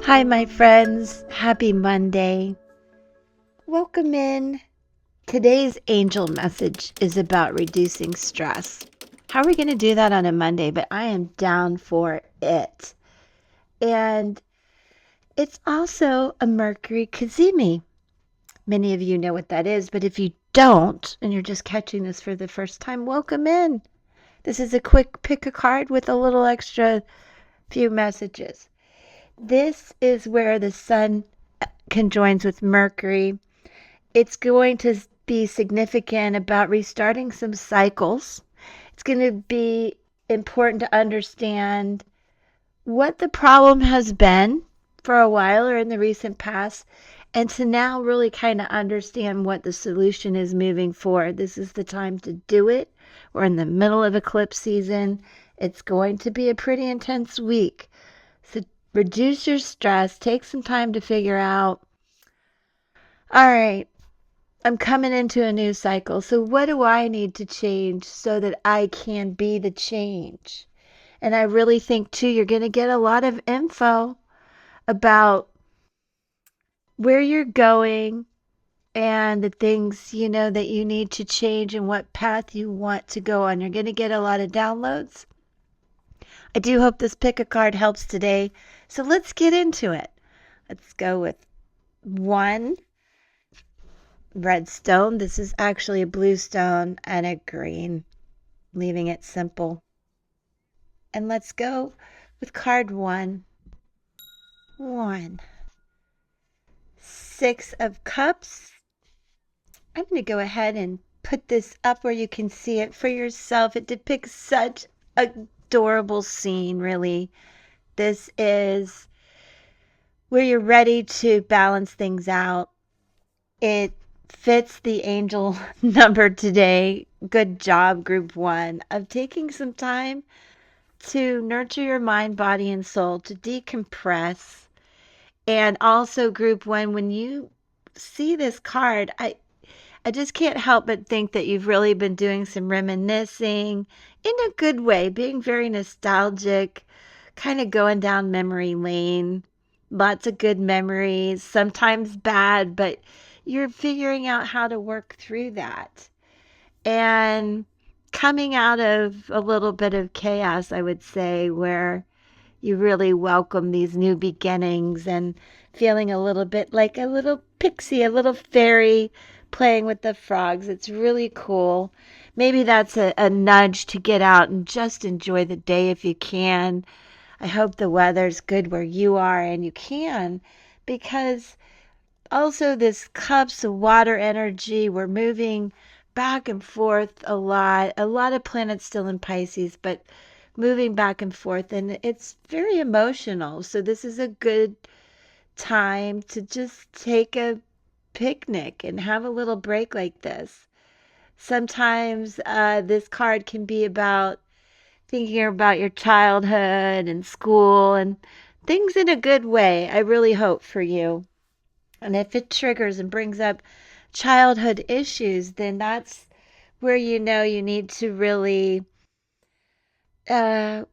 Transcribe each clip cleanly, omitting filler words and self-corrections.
Hi, my friends. Happy Monday. Welcome in. Today's angel message is about reducing stress. How are we going to do that on a Monday? But I am down for it. And it's also a Mercury Kazemi. Many of you know what that is, but if you don't, and you're just catching this for the first time, welcome in. This is a quick pick a card with a little extra few messages. This is where the sun conjoins with Mercury. It's going to be significant about restarting some cycles. It's going to be important to understand what the problem has been for a while or in the recent past, and to now really kind of understand what the solution is moving forward. This is the time to do it. We're in the middle of eclipse season. It's going to be a pretty intense week. So reduce your stress. Take some time to figure out, all right, I'm coming into a new cycle. So what do I need to change so that I can be the change? And I really think too, you're going to get a lot of info about where you're going and the things, that you need to change and what path you want to go on. You're going to get a lot of downloads. I do hope this pick a card helps today. So let's get into it. Let's go with one red stone. This is actually a blue stone and a green, leaving it simple. And let's go with card one. One. Six of Cups. I'm going to go ahead and put this up where you can see it for yourself. It depicts such an adorable scene, really. This is where you're ready to balance things out. It fits the angel number today. Good job, group one, of taking some time to nurture your mind, body, and soul, to decompress. And also, group one, when you see this card, I just can't help but think that you've really been doing some reminiscing in a good way, being very nostalgic, kind of going down memory lane. Lots of good memories, sometimes bad, but you're figuring out how to work through that. And coming out of a little bit of chaos, I would say, where you really welcome these new beginnings and feeling a little bit like a little pixie, a little fairy playing with the frogs. It's really cool. Maybe that's a nudge to get out and just enjoy the day if you can. I hope the weather's good where you are and you can, because also this cups of water energy, we're moving back and forth a lot of planets still in Pisces, but moving back and forth, and it's very emotional. So this is a good time to just take a picnic and have a little break like this. Sometimes this card can be about thinking about your childhood and school and things in a good way. I really hope for you. And if it triggers and brings up childhood issues, then that's where you know you need to really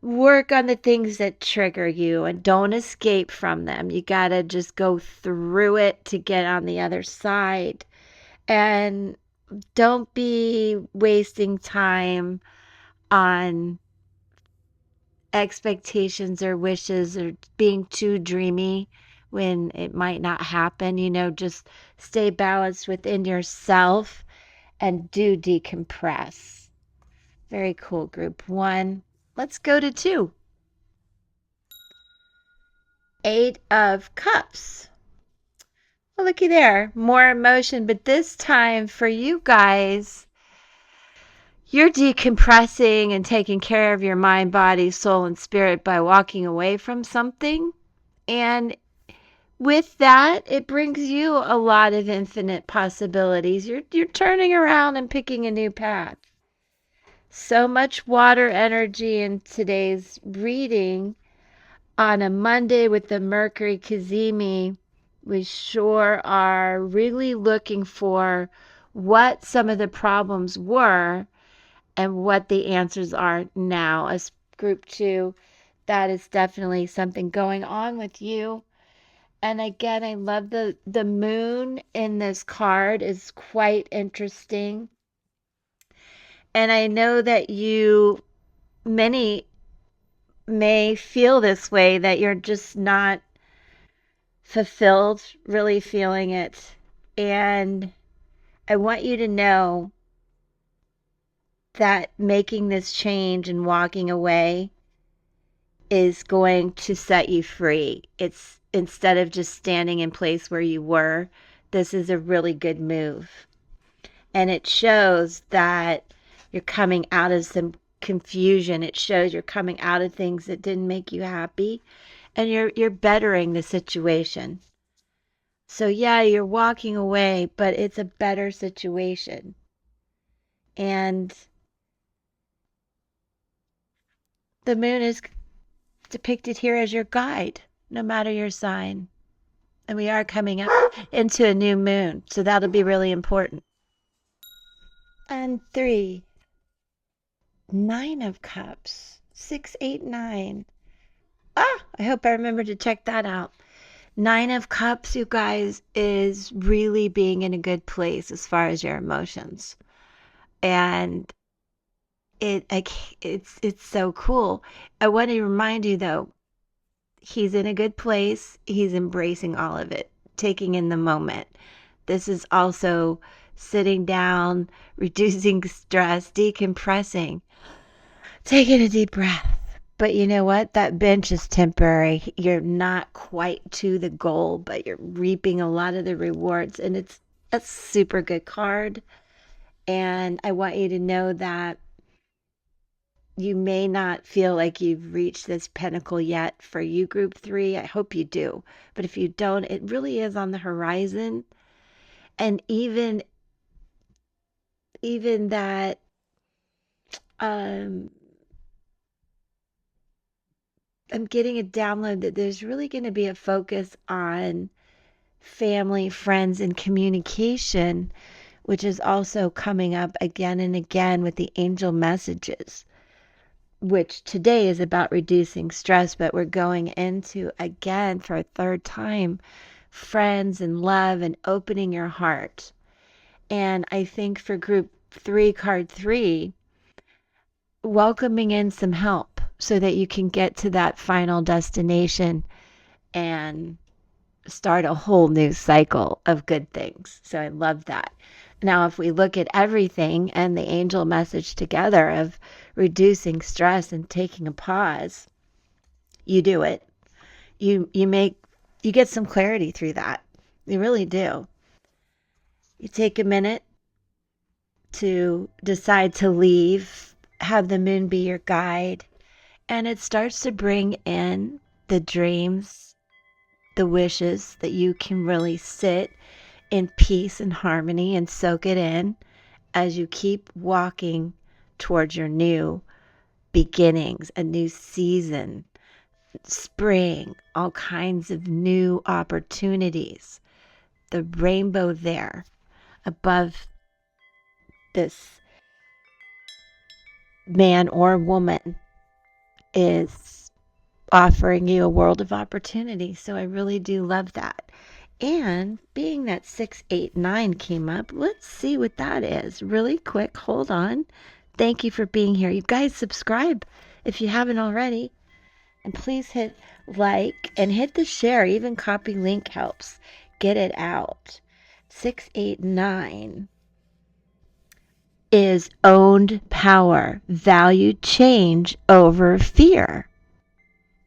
work on the things that trigger you and don't escape from them. You got to just go through it to get on the other side. And don't be wasting time on expectations or wishes or being too dreamy when it might not happen. Just stay balanced within yourself and do decompress. Very cool, group one. Let's go to two. Eight of Cups. Well, looky there. More emotion, but this time for you guys, you're decompressing and taking care of your mind, body, soul, and spirit by walking away from something. And with that, it brings you a lot of infinite possibilities. You're turning around and picking a new path. So much water energy in today's reading on a Monday with the Mercury Kazemi. We sure are really looking for what some of the problems were and what the answers are now. As group two, that is definitely something going on with you. And again, I love the moon in this card is quite interesting. And I know that many may feel this way, that you're just not fulfilled, really feeling it. And I want you to know that making this change and walking away is going to set you free. It's instead of just standing in place where you were, this is a really good move. And it shows that you're coming out of some confusion. It shows you're coming out of things that didn't make you happy, and you're bettering the situation. So yeah, you're walking away, but it's a better situation. And the moon is depicted here as your guide, no matter your sign. And we are coming up into a new moon, so that'll be really important. And 3, 9 of Cups, 6, 8, 9. I hope I remember to check that out. 9 of Cups, you guys, is really being in a good place as far as your emotions. And it's so cool. I want to remind you though, he's in a good place. He's embracing all of it, taking in the moment. This is also sitting down, reducing stress, decompressing, taking a deep breath. But you know what? That bench is temporary. You're not quite to the goal, but you're reaping a lot of the rewards. And it's a super good card. And I want you to know that you may not feel like you've reached this pinnacle yet for you, group 3. I hope you do. But if you don't, it really is on the horizon. And even that I'm getting a download that there's really going to be a focus on family, friends, and communication, which is also coming up again and again with the angel messages, which today is about reducing stress, but we're going into, again, for a third time, friends and love and opening your heart. And I think for group 3, card 3, welcoming in some help so that you can get to that final destination and start a whole new cycle of good things. So I love that. Now, if we look at everything and the angel message together of reducing stress and taking a pause, you do it. You get some clarity through that. You really do. You take a minute to decide to leave, have the moon be your guide, and it starts to bring in the dreams, the wishes that you can really sit in peace and harmony and soak it in as you keep walking towards your new beginnings, a new season, spring, all kinds of new opportunities. The rainbow there above this man or woman is offering you a world of opportunity. So I really do love that. And being that 6, 8, 9 came up, let's see what that is. Really quick, hold on. Thank you for being here. You guys subscribe if you haven't already. And please hit like and hit the share. Even copy link helps. Get it out. 6, 8, 9 is owned power, value change over fear.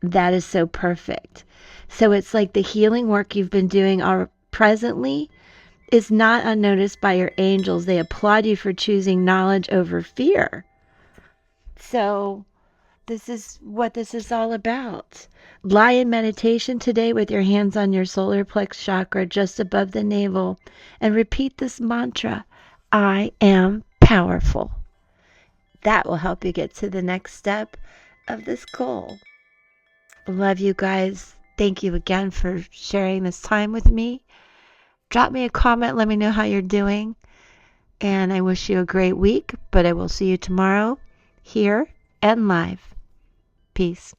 That is so perfect. So it's like the healing work you've been doing presently is not unnoticed by your angels. They applaud you for choosing knowledge over fear. So this is what this is all about. Lie in meditation today with your hands on your solar plex chakra just above the navel and repeat this mantra: I am powerful. That will help you get to the next step of this goal. Love you guys. Thank you again for sharing this time with me. Drop me a comment. Let me know how you're doing. And I wish you a great week, but I will see you tomorrow here and live. Peace.